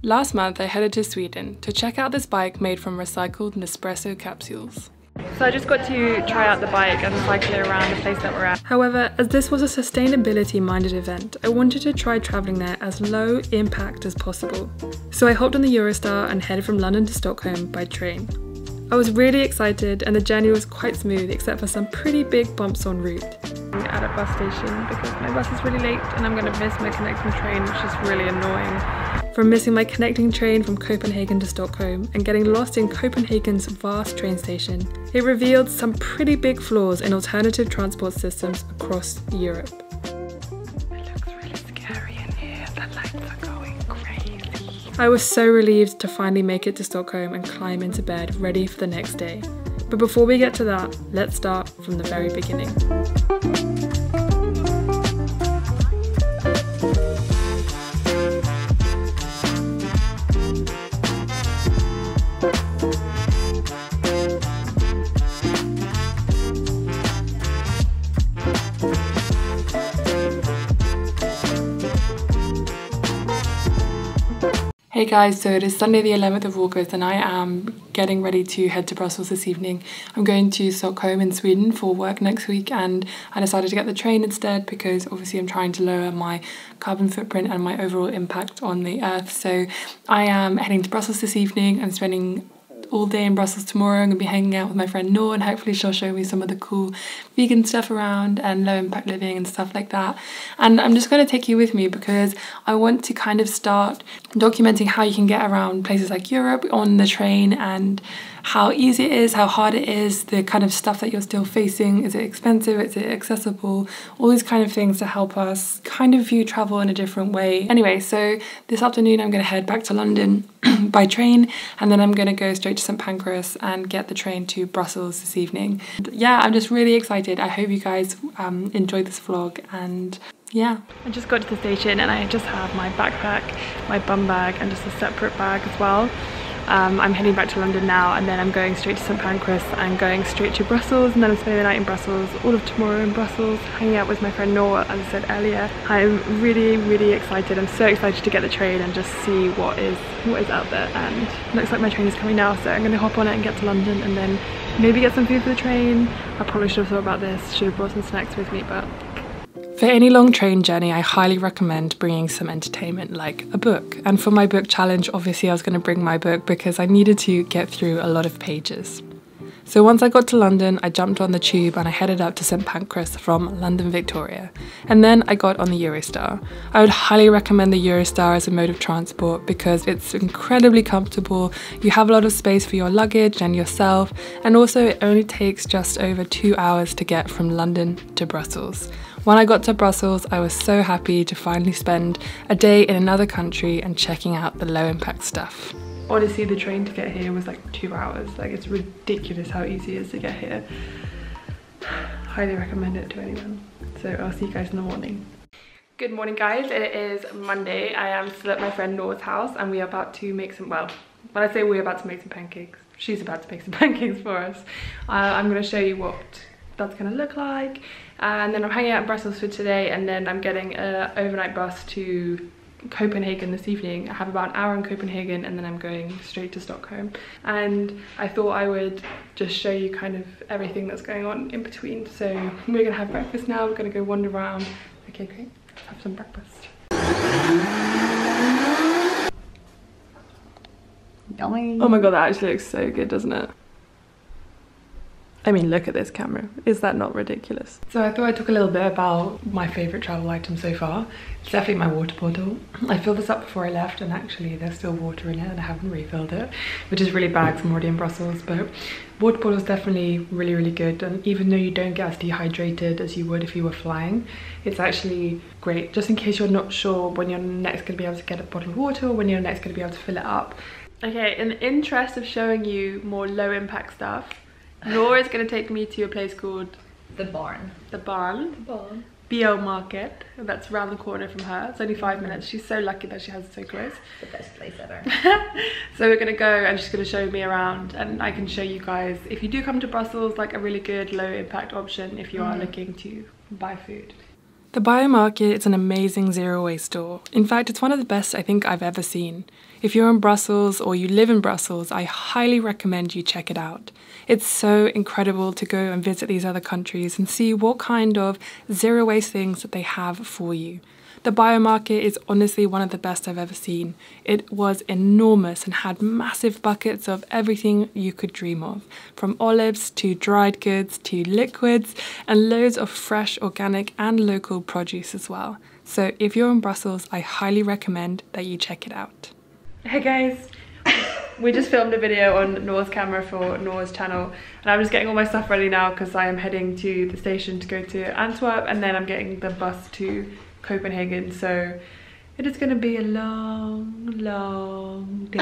Last month I headed to Sweden to check out this bike made from recycled Nespresso capsules. So I just got to try out the bike and cycle it around the place that we're at. However, as this was a sustainability minded event, I wanted to try travelling there as low impact as possible. So I hopped on the Eurostar and headed from London to Stockholm by train. I was really excited and the journey was quite smooth except for some pretty big bumps en route. I'm at a bus station because my bus is really late and I'm going to miss my connecting train, which is really annoying. From missing my connecting train from Copenhagen to Stockholm and getting lost in Copenhagen's vast train station, it revealed some pretty big flaws in alternative transport systems across Europe. It looks really scary in here, the lights are going crazy. I was so relieved to finally make it to Stockholm and climb into bed ready for the next day. But before we get to that, let's start from the very beginning. Hey guys, so it is Sunday the 11th of August and I am getting ready to head to Brussels this evening. I'm going to Stockholm in Sweden for work next week and I decided to get the train instead because obviously I'm trying to lower my carbon footprint and my overall impact on the earth. So I am heading to Brussels this evening and spending all day in Brussels tomorrow. I'm going to be hanging out with my friend Noor and hopefully she'll show me some of the cool vegan stuff around and low impact living and stuff like that. And I'm just going to take you with me because I want to kind of start documenting how you can get around places like Europe on the train and how easy it is, how hard it is, the kind of stuff that you're still facing. Is it expensive? Is it accessible? All these kind of things to help us kind of view travel in a different way. Anyway, so this afternoon I'm going to head back to London by train and then I'm going to go straight to St Pancras and get the train to Brussels this evening. Yeah, I'm just really excited. I hope you guys enjoyed this vlog and yeah. I just got to the station and I just have my backpack, my bum bag and just a separate bag as well. I'm heading back to London now and then I'm going straight to St Pancras and going straight to Brussels and then I'm spending the night in Brussels, all of tomorrow in Brussels, hanging out with my friend Noor, as I said earlier. I'm really excited. I'm so excited to get the train and just see what is out there, and it looks like my train is coming now, so I'm going to hop on it and get to London and then maybe get some food for the train. I probably should have thought about this, should have brought some snacks with me, but for any long train journey, I highly recommend bringing some entertainment like a book. And for my book challenge, obviously I was going to bring my book because I needed to get through a lot of pages. So once I got to London, I jumped on the tube and I headed up to St Pancras from London Victoria. And then I got on the Eurostar. I would highly recommend the Eurostar as a mode of transport because it's incredibly comfortable. You have a lot of space for your luggage and yourself. And also it only takes just over 2 hours to get from London to Brussels. When I got to Brussels, I was so happy to finally spend a day in another country and checking out the low impact stuff. Honestly, the train to get here was like 2 hours. Like, it's ridiculous how easy it is to get here. Highly recommend it to anyone. So I'll see you guys in the morning. Good morning guys, it is Monday. I am still at my friend Noor's house and we are about to make some, well, when I say we're about to make some pancakes, she's about to make some pancakes for us. I'm going to show you what that's going to look like. And then I'm hanging out in Brussels for today and then I'm getting an overnight bus to Copenhagen this evening. I have about an hour in Copenhagen and then I'm going straight to Stockholm. And I thought I would just show you kind of everything that's going on in between. So we're going to have breakfast now, we're going to go wander around. Okay, great, let's have some breakfast. Yummy. Oh my god, that actually looks so good, doesn't it? I mean, look at this camera. Is that not ridiculous? So I thought I'd talk a little bit about my favourite travel item so far. It's definitely my water bottle. I filled this up before I left and actually there's still water in it and I haven't refilled it, which is really bad because I'm already in Brussels, but water bottle is definitely really good. And even though you don't get as dehydrated as you would if you were flying, it's actually great just in case you're not sure when you're next going to be able to get a bottle of water or when you're next going to be able to fill it up. Okay, in the interest of showing you more low impact stuff, Noor is going to take me to a place called The Barn. The Barn. Bio Market. That's around the corner from her. It's only 5 minutes. She's so lucky that she has it so close. The best place ever. So we're going to go and she's going to show me around and I can show you guys, if you do come to Brussels, like a really good low impact option if you are looking to buy food. The Biomarket is an amazing zero waste store. In fact, it's one of the best I think I've ever seen. If you're in Brussels or you live in Brussels, I highly recommend you check it out. It's so incredible to go and visit these other countries and see what kind of zero waste things that they have for you. The Biomarket is honestly one of the best I've ever seen. It was enormous and had massive buckets of everything you could dream of, from olives to dried goods to liquids and loads of fresh, organic and local produce as well. So if you're in Brussels, I highly recommend that you check it out. Hey guys, we just filmed a video on Nora's camera for Nora's channel, and I'm just getting all my stuff ready now because I am heading to the station to go to Antwerp, and then I'm getting the bus to Copenhagen, so it is going to be a long, long day.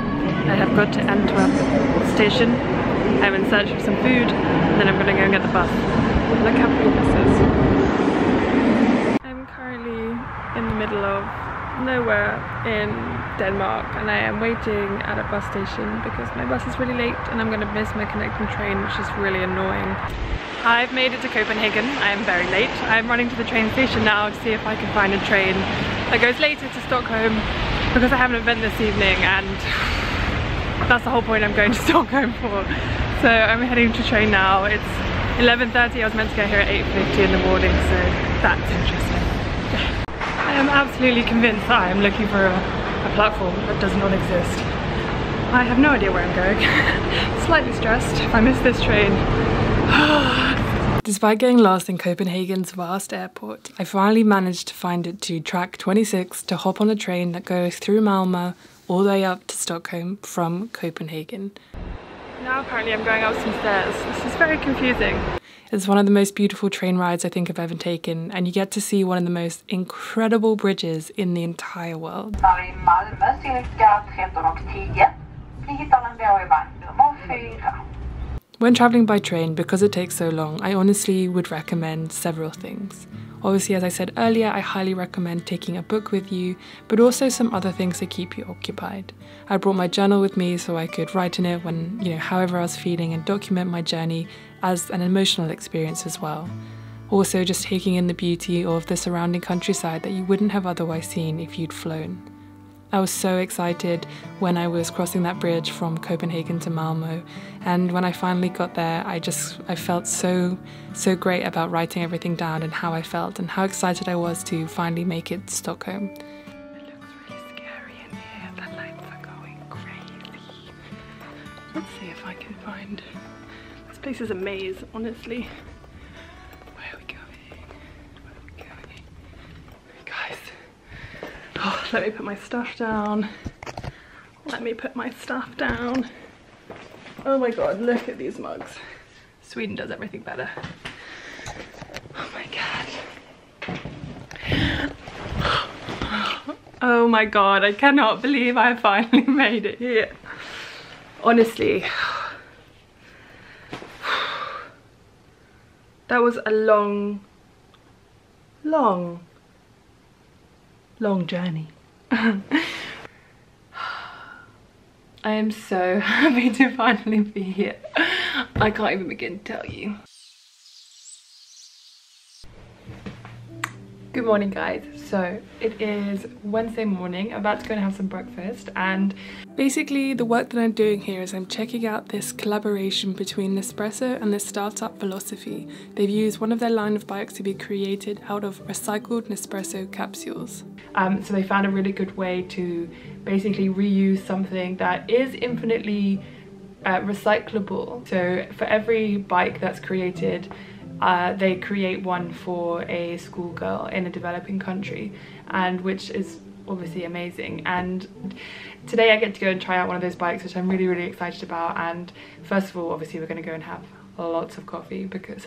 I have got to Antwerp station. I'm in search of some food, and then I'm going to go and get the bus. Look how pretty this is. I'm currently in the middle of nowhere in Denmark, and I am waiting at a bus station because my bus is really late and I'm going to miss my connecting train, which is really annoying. I've made it to Copenhagen. I am very late. I'm running to the train station now to see if I can find a train that goes later to Stockholm because I have an event this evening and that's the whole point I'm going to Stockholm for. So I'm heading to train now. It's 11:30. I was meant to get here at 8:50 in the morning, so that's interesting. I am absolutely convinced that I am looking for a platform that does not exist. I have no idea where I'm going. Slightly stressed if I miss this train. Despite getting lost in Copenhagen's vast airport, I finally managed to find it to track 26 to hop on a train that goes through Malmö all the way up to Stockholm from Copenhagen. Now apparently I'm going up some stairs. This is very confusing. It's one of the most beautiful train rides I think I've ever taken, and you get to see one of the most incredible bridges in the entire world. When travelling by train, because it takes so long, I honestly would recommend several things. Obviously, as I said earlier, I highly recommend taking a book with you, but also some other things to keep you occupied. I brought my journal with me so I could write in it when, however I was feeling, and document my journey as an emotional experience as well. Also, just taking in the beauty of the surrounding countryside that you wouldn't have otherwise seen if you'd flown. I was so excited when I was crossing that bridge from Copenhagen to Malmö, and when I finally got there, I felt so great about writing everything down and how I felt and how excited I was to finally make it to Stockholm. It looks really scary in here. The lights are going crazy. Let's see if I can find... This place is a maze, honestly. Where are we going? Where are we going? Guys. Oh, let me put my stuff down. Let me put my stuff down. Oh my god, look at these mugs. Sweden does everything better. Oh my god. Oh my god, I cannot believe I finally made it here. Honestly. That was a long journey. I am so happy to finally be here. I can't even begin to tell you. Good morning guys. So it is Wednesday morning. I'm about to go and have some breakfast, and basically the work that I'm doing here is I'm checking out this collaboration between Nespresso and the startup Philosophy. They've used one of their line of bikes to be created out of recycled Nespresso capsules. So they found a really good way to basically reuse something that is infinitely recyclable. So for every bike that's created, they create one for a schoolgirl in a developing country, and which is obviously amazing. And today I get to go and try out one of those bikes, which I'm really excited about. And first of all, obviously we're going to go and have lots of coffee because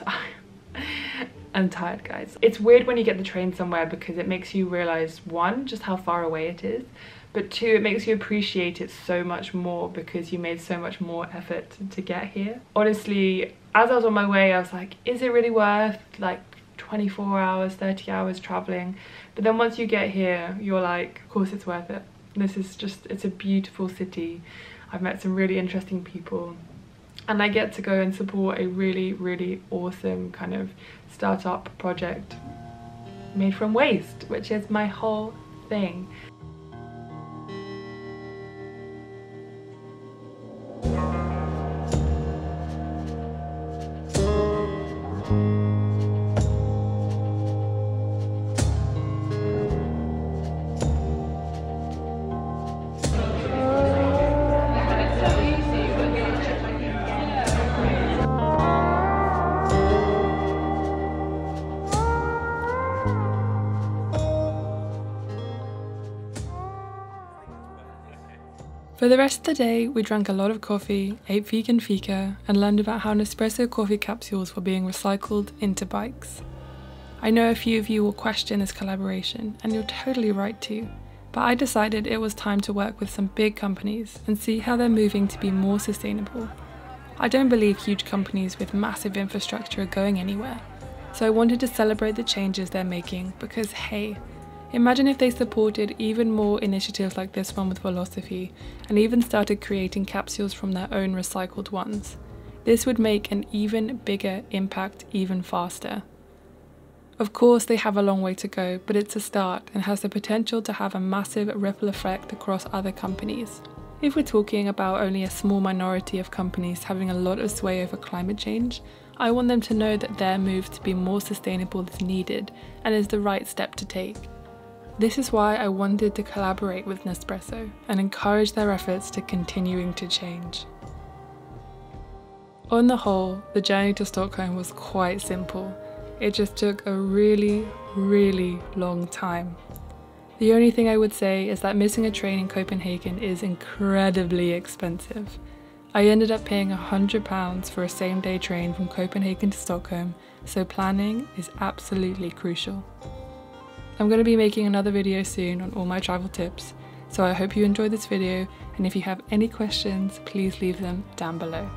I'm tired, guys. It's weird when you get the train somewhere because it makes you realize, one, just how far away it is, but two, it makes you appreciate it so much more because you made so much more effort to get here. Honestly, as I was on my way, I was like, is it really worth like 24 hours, 30 hours traveling? But then once you get here, you're like, of course it's worth it. This is just, it's a beautiful city. I've met some really interesting people. and I get to go and support a really, really awesome kind of startup project made from waste, which is my whole thing. For the rest of the day, we drank a lot of coffee, ate vegan fika, and learned about how Nespresso coffee capsules were being recycled into bikes. I know a few of you will question this collaboration, and you're totally right too, but I decided it was time to work with some big companies and see how they're moving to be more sustainable. I don't believe huge companies with massive infrastructure are going anywhere, so I wanted to celebrate the changes they're making because hey, imagine if they supported even more initiatives like this one with philosophy and even started creating capsules from their own recycled ones. This would make an even bigger impact even faster. Of course, they have a long way to go, but it's a start and has the potential to have a massive ripple effect across other companies. If we're talking about only a small minority of companies having a lot of sway over climate change, I want them to know that their move to be more sustainable is needed and is the right step to take. This is why I wanted to collaborate with Nespresso and encourage their efforts to continuing to change. On the whole, the journey to Stockholm was quite simple. It just took a really, really long time. The only thing I would say is that missing a train in Copenhagen is incredibly expensive. I ended up paying £100 for a same-day train from Copenhagen to Stockholm, so planning is absolutely crucial. I'm going to be making another video soon on all my travel tips, so I hope you enjoyed this video, and if you have any questions, please leave them down below.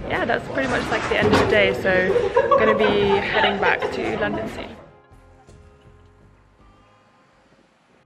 Yeah, that's pretty much like the end of the day, so I'm going to be heading back to London soon.